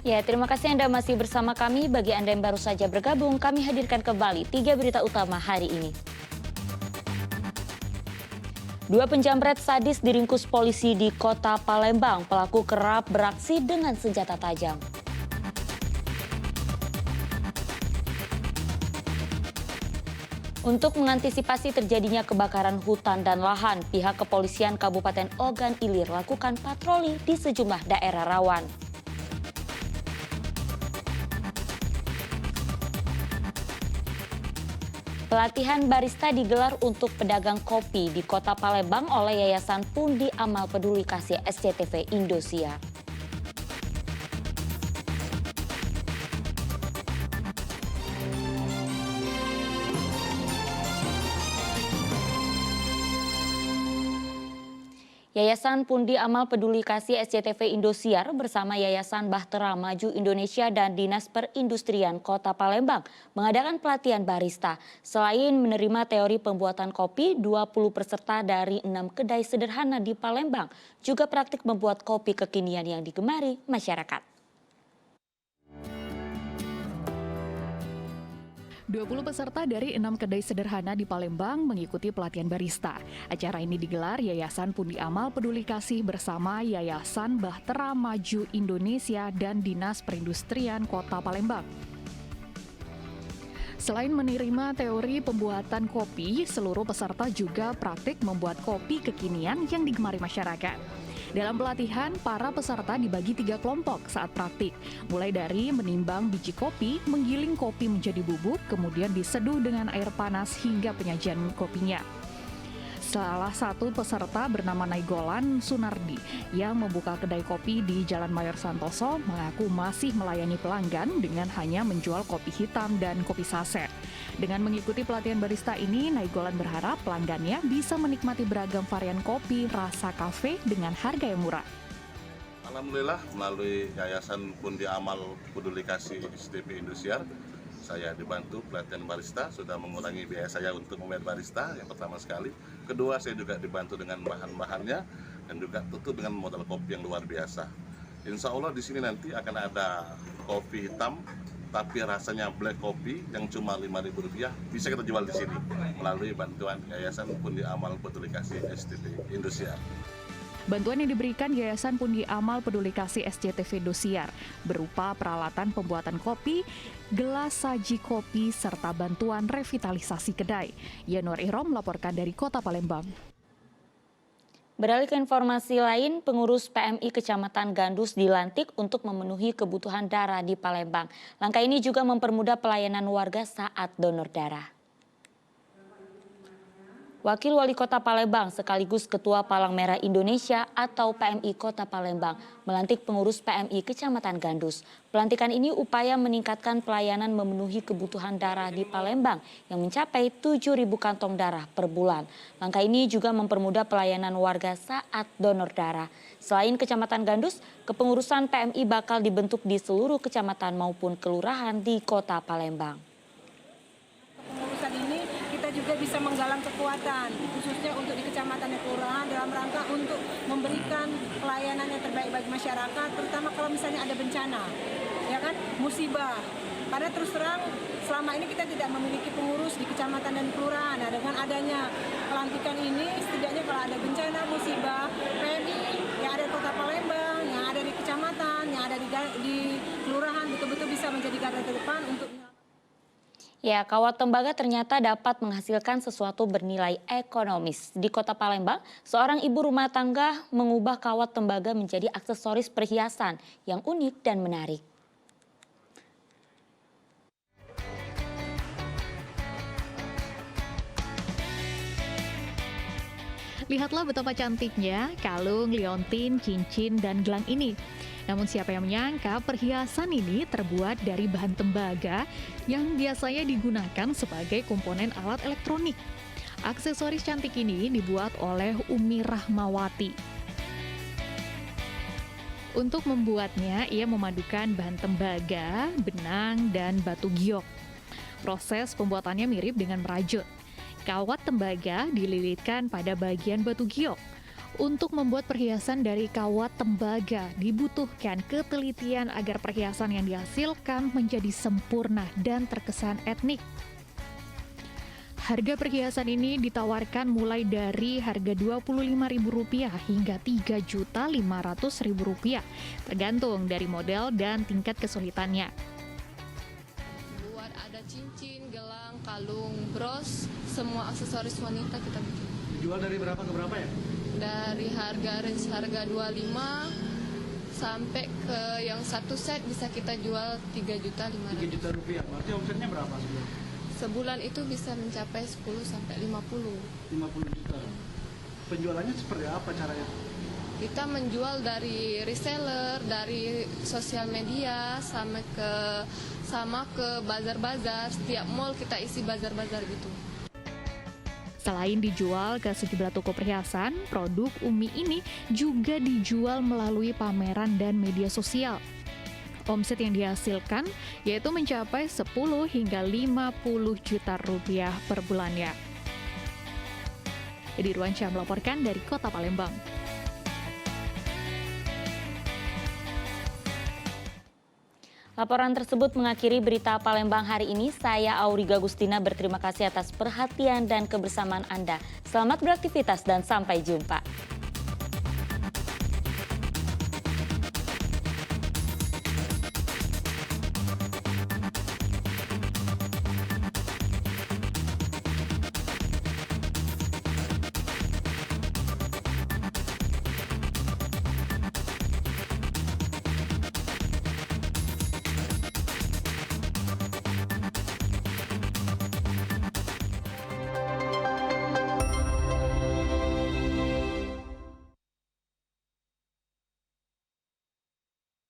Ya, terima kasih Anda masih bersama kami. Bagi Anda yang baru saja bergabung, kami hadirkan kembali 3 berita utama hari ini. Dua penjamret sadis diringkus polisi di kota Palembang. Pelaku kerap beraksi dengan senjata tajam. Untuk mengantisipasi terjadinya kebakaran hutan dan lahan, pihak kepolisian Kabupaten Ogan Ilir lakukan patroli di sejumlah daerah rawan. Pelatihan barista digelar untuk pedagang kopi di Kota Palembang oleh Yayasan Pundi Amal Peduli Kasih SCTV Indosiar. Yayasan Pundi Amal Peduli Kasih SCTV Indosiar bersama Yayasan Bahtera Maju Indonesia dan Dinas Perindustrian Kota Palembang mengadakan pelatihan barista. Selain menerima teori pembuatan kopi, 20 peserta dari 6 kedai sederhana di Palembang juga praktik membuat kopi kekinian yang digemari masyarakat. 20 peserta dari 6 kedai sederhana di Palembang mengikuti pelatihan barista. Acara ini digelar Yayasan Pundi Amal Peduli Kasih bersama Yayasan Bahtera Maju Indonesia dan Dinas Perindustrian Kota Palembang. Selain menerima teori pembuatan kopi, seluruh peserta juga praktik membuat kopi kekinian yang digemari masyarakat. Dalam pelatihan, para peserta dibagi 3 kelompok saat praktik, mulai dari menimbang biji kopi, menggiling kopi menjadi bubuk, kemudian diseduh dengan air panas hingga penyajian kopinya. Salah satu peserta bernama Naigolan Sunardi yang membuka kedai kopi di Jalan Mayor Santoso mengaku masih melayani pelanggan dengan hanya menjual kopi hitam dan kopi saset. Dengan mengikuti pelatihan barista ini, Naigolan berharap pelanggannya bisa menikmati beragam varian kopi rasa kafe dengan harga yang murah. Alhamdulillah, melalui Yayasan Pundi Amal Peduli Kasih SCTV Indosiar, saya dibantu pelatihan barista, sudah mengurangi biaya saya untuk membayar barista yang pertama sekali. Kedua, saya juga dibantu dengan bahan-bahannya dan juga tentu dengan modal kopi yang luar biasa. Insya Allah di sini nanti akan ada kopi hitam, tapi rasanya black kopi yang cuma Rp5.000 bisa kita jual di sini melalui bantuan Yayasan Pundi Amal Peduli Kasih SCTV Indosiar. Bantuan yang diberikan Yayasan Pundi Amal Peduli Kasih SCTV Indosiar berupa peralatan pembuatan kopi, gelas saji kopi, serta bantuan revitalisasi kedai. Yanur Ihrom melaporkan dari Kota Palembang. Beralih ke informasi lain, pengurus PMI Kecamatan Gandus dilantik untuk memenuhi kebutuhan darah di Palembang. Langkah ini juga mempermudah pelayanan warga saat donor darah. Wakil Wali Kota Palembang sekaligus Ketua Palang Merah Indonesia atau PMI Kota Palembang melantik pengurus PMI Kecamatan Gandus. Pelantikan ini upaya meningkatkan pelayanan memenuhi kebutuhan darah di Palembang yang mencapai 7.000 kantong darah per bulan. Langkah ini juga mempermudah pelayanan warga saat donor darah. Selain Kecamatan Gandus, kepengurusan PMI bakal dibentuk di seluruh kecamatan maupun kelurahan di Kota Palembang. Juga bisa menggalang kekuatan khususnya untuk di kecamatan dan kelurahan dalam rangka untuk memberikan pelayanan yang terbaik bagi masyarakat, terutama kalau misalnya ada bencana, ya kan, musibah. Karena terus terang selama ini kita tidak memiliki pengurus di kecamatan dan kelurahan. Nah, dengan adanya pelantikan ini, setidaknya kalau ada bencana musibah, PMI yang ada di Kota Palembang, yang ada di kecamatan, yang ada di kelurahan betul-betul bisa menjadi garda terdepan untuk. Ya, kawat tembaga ternyata dapat menghasilkan sesuatu bernilai ekonomis. Di Kota Palembang, seorang ibu rumah tangga mengubah kawat tembaga menjadi aksesoris perhiasan yang unik dan menarik. Lihatlah betapa cantiknya kalung, liontin, cincin, dan gelang ini. Namun siapa yang menyangka perhiasan ini terbuat dari bahan tembaga yang biasanya digunakan sebagai komponen alat elektronik. Aksesoris cantik ini dibuat oleh Umi Rahmawati. Untuk membuatnya, ia memadukan bahan tembaga, benang, dan batu giok. Proses pembuatannya mirip dengan merajut. Kawat tembaga dililitkan pada bagian batu giok. Untuk membuat perhiasan dari kawat tembaga dibutuhkan ketelitian agar perhiasan yang dihasilkan menjadi sempurna dan terkesan etnik. Harga perhiasan ini ditawarkan mulai dari harga Rp25.000 hingga Rp3.500.000, tergantung dari model dan tingkat kesulitannya. Buat ada cincin, gelang, kalung, bros, semua aksesoris wanita kita bikin. Jual dari berapa ke berapa ya? Dari harga 25 sampai ke yang satu set bisa kita jual Rp3.500.000. Rp3 juta. Berarti omsetnya berapa sebulan? Sebulan itu bisa mencapai 10 sampai 50. 50 juta. Penjualannya seperti apa caranya? Kita menjual dari reseller, dari sosial media sama ke bazar-bazar. Setiap mall kita isi bazar-bazar gitu. Selain dijual ke sejumlah toko perhiasan, produk Umi ini juga dijual melalui pameran dan media sosial. Omset yang dihasilkan yaitu mencapai 10 hingga 50 juta rupiah per bulannya. Edi Ruansyah melaporkan dari Kota Palembang. Laporan tersebut mengakhiri berita Palembang hari ini. Saya Auriga Gustina berterima kasih atas perhatian dan kebersamaan Anda. Selamat beraktivitas dan sampai jumpa.